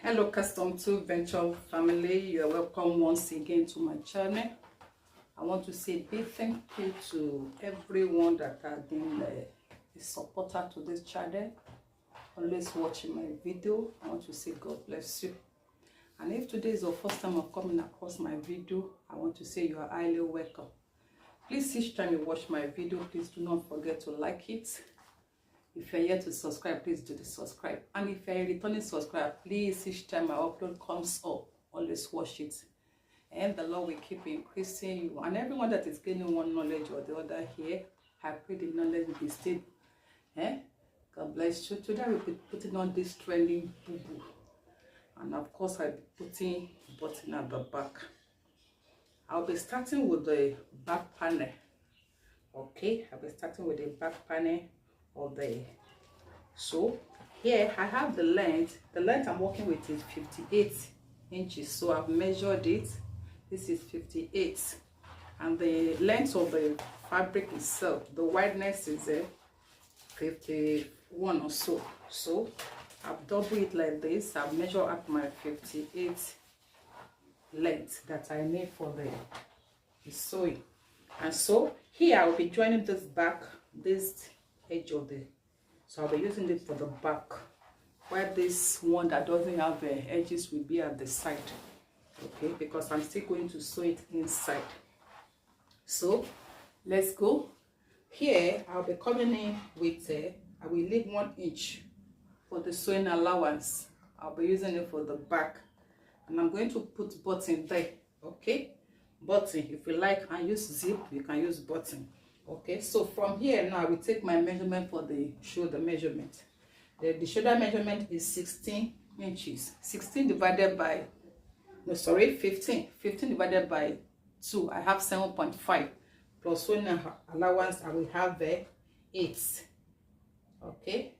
Hello custom 2 venture family, you are welcome once again to my channel. I want to say a big thank you to everyone that has been a supporter to this channel, always watching my video. I want to say God bless you. And if today is your first time of coming across my video, I want to say you are highly welcome. Please, each time you watch my video, please do not forget to like it. If you're yet to subscribe, please do the subscribe. And if you're a returning subscriber, please, each time my upload comes up, always watch it. And the Lord will keep increasing you. And everyone that is gaining one knowledge or the other here, I pray the knowledge will be stable. God bless you. Today we'll be putting on this trendy boubou. And of course, I'll be putting button at the back. I'll be starting with the back panel. Okay, I'll be starting with the back panel of the. So here I have the length. The length I'm working with is 58 inches. So I've measured it. This is 58. And the length of the fabric itself, the wideness is 51 or so. So I've doubled it like this. I've measured up my 58 length that I need for the sewing. And so here I'll be joining this back, this edge of the, so I'll be using it for the back, while this one that doesn't have the edges will be at the side. Okay, because I'm still going to sew it inside. So let's go. Here I'll be coming in with I will leave 1 inch for the sewing allowance. I'll be using it for the back, and I'm going to put button there. Okay, button, if you like and use zip, you can use button. Okay, so from here now I will take my measurement for the shoulder measurement. The shoulder measurement is 16 inches. 16 divided by, no sorry, 15 divided by 2, I have 7.5, plus sewing allowance I will have 8. Okay,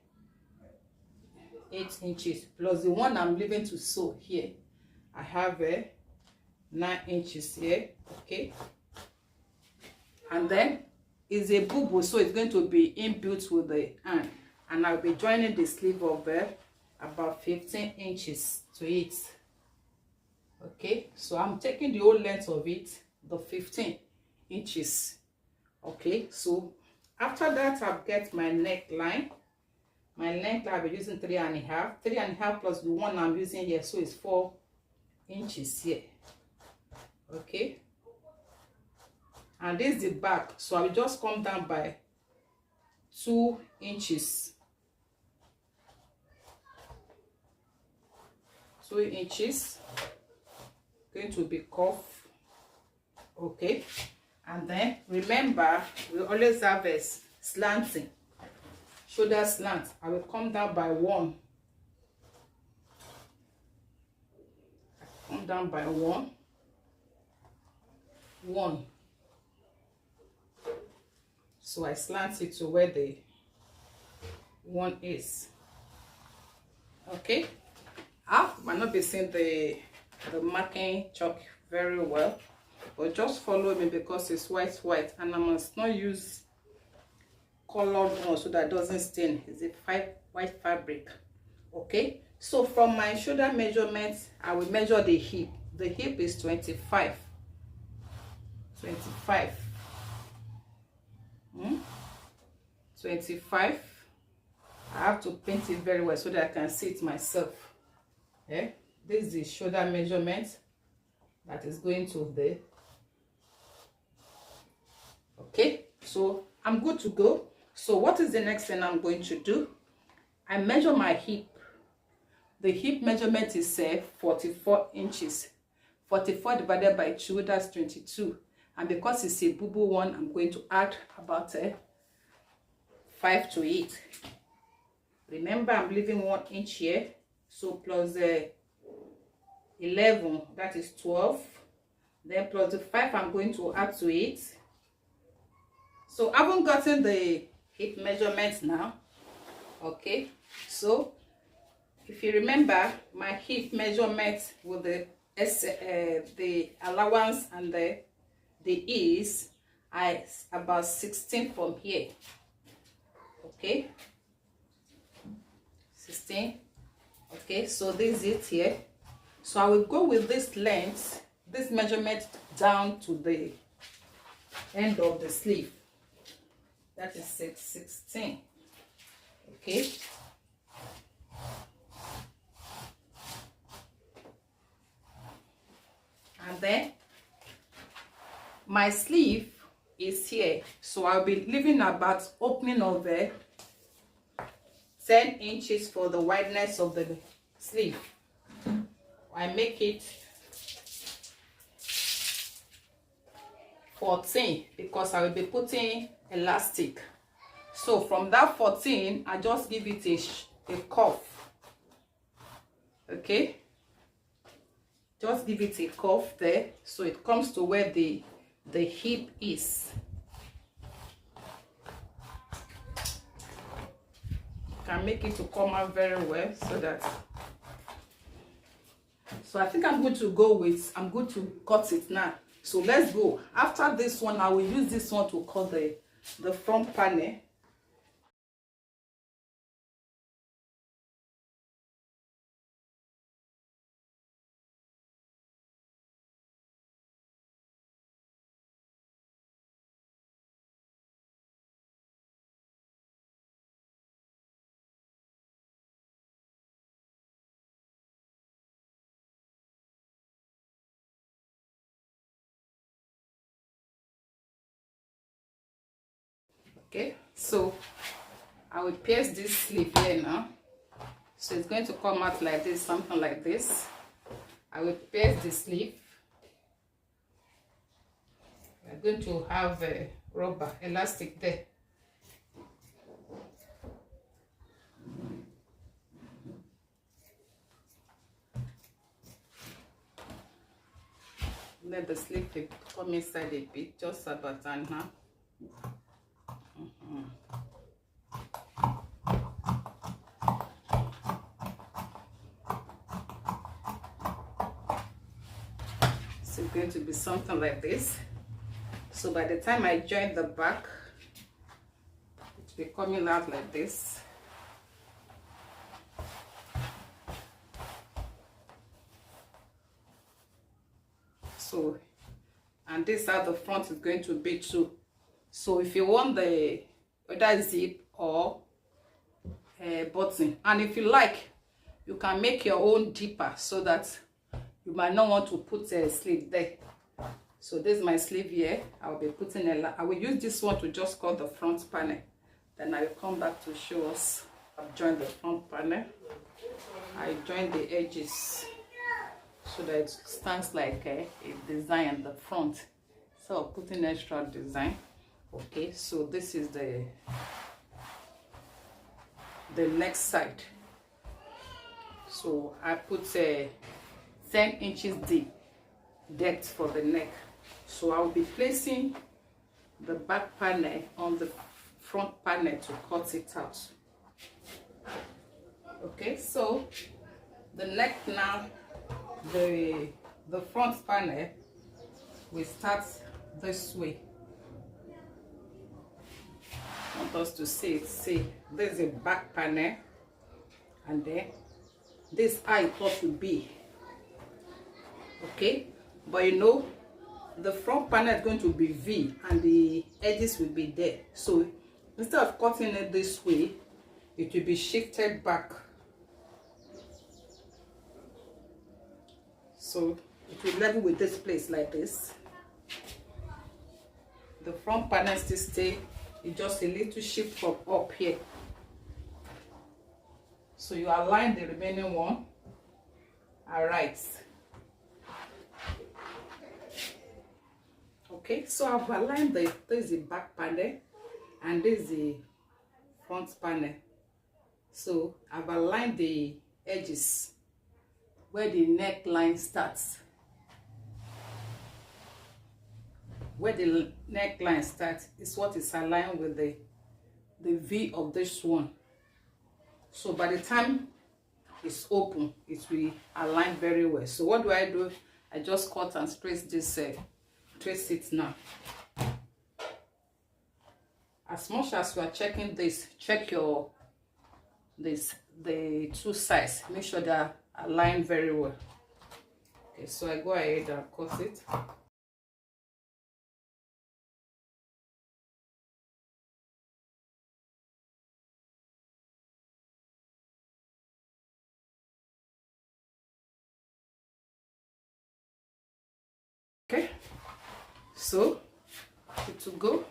8 inches plus the one I'm leaving to sew here, I have 9 inches here. Okay, and then is a boubou, so it's going to be inbuilt with the hand, and I'll be joining the sleeve of about 15 inches to it. Okay, so I'm taking the whole length of it, the 15 inches. Okay, so after that I'll get my neckline. My neckline I'll be using 3.5 plus the one I'm using here, so it's 4 inches here. Okay, and this is the back, so I will just come down by 2 inches. 2 inches going to be cuff. Okay, and then remember we always have a slanting shoulder slant. I will come down by 1. Come down by 1. So I slant it to where the 1 is. Okay, I might not be seeing the marking chalk very well, but just follow me because it's white, and I must not use colored one so that it doesn't stain. It's a white fabric. Okay, so from my shoulder measurement I will measure the hip. The hip is 25. 25. I have to paint it very well so that I can see it myself. Yeah, this is the shoulder measurement that is going to the. Okay, so I'm good to go. So what is the next thing I'm going to do? I measure my hip. The hip measurement is 44 inches. 44 divided by 2, that's 22. And because it's a boubou one, I'm going to add about 5 to it. Remember, I'm leaving 1 inch here, so plus 11, that is 12. Then plus the 5 I'm going to add to it. So I haven't gotten the hip measurements now. Okay, so if you remember, my hip measurement with the allowance and the ease, I about 16 from here. Okay, 16. Okay, so this is it here. So I will go with this length, this measurement down to the end of the sleeve. That is 16. Okay. And then my sleeve is here, so I'll be leaving about opening of 10 inches for the wideness of the sleeve. I make it 14 because I will be putting elastic. So from that 14, I just give it a cuff. Okay, just give it a cuff there, so it comes to where the hip is. You can make it to come out very well, so that. So I think I'm going to cut it now. So let's go. After this one, I will use this one to cut the front panel. Okay, so I will pierce this sleeve here now. So it's going to come out like this, something like this. I will pierce the sleeve. We're going to have a rubber elastic there. Let the sleeve come inside a bit, just about and half. So it's going to be something like this. So by the time I join the back, it will be coming out like this. So, and this at the front is going to be too. So if you want the other zip or button, and if you like, you can make your own dipper, so that you might not want to put a sleeve there. So this is my sleeve here. I will be putting I will use this one to just cut the front panel. Then I will come back to show us. I've joined the front panel. I joined the edges so that it stands like a design at the front. So putting extra design. Okay, so this is the next side. So I put 10 inches deep depth for the neck. So I'll be placing the back panel on the front panel to cut it out. Okay, so the neck now, the front panel will start this way. I want us to see it. See, there's a back panel, and then this eye thought to be. Okay, but you know, the front panel is going to be V and the edges will be there. So instead of cutting it this way, it will be shifted back. So it will level with this place like this. The front panel still stay, it's just a little shift from up here. So you align the remaining one. Alright. Okay, so I've aligned this is the back panel and this is the front panel. So I've aligned the edges where the neckline starts. Where the neckline starts is what is aligned with the V of this one. So by the time it's open, it will align very well. So what do? I just cut and trace this. Trace it now. As much as you are checking this, check your the two sides. Make sure they are aligned very well. Okay, so I go ahead and cut it. Okay, so it will go.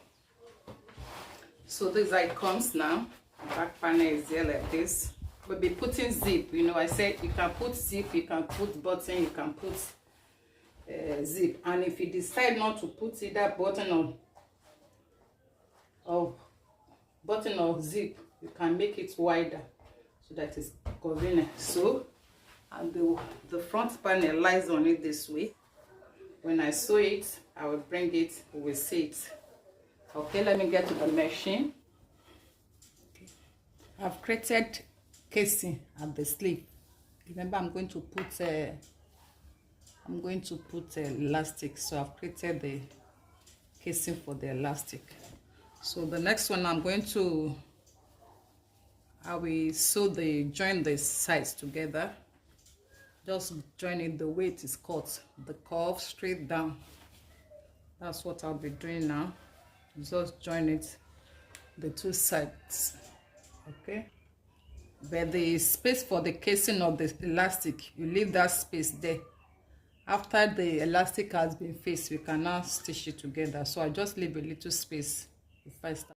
So this is how it comes now. Back panel is there like this. We'll be putting zip. You know, I said you can put zip, you can put button, you can put zip. And if you decide not to put either button or zip, you can make it wider so that it's convenient. So, and the front panel lies on it this way. When I sew it, I will bring it, we will see it. Okay, let me get to the machine. Okay. I've created casing at the sleeve. Remember, I'm going to put elastic, so I've created the casing for the elastic. So the next one I will join the sides together. Just join it the way it is cut, the curve straight down. That's what I'll be doing now. Just join it, the two sides. Okay, but the space for the casing of the elastic, you leave that space there. After the elastic has been faced, we can now stitch it together. So I just leave a little space if I start.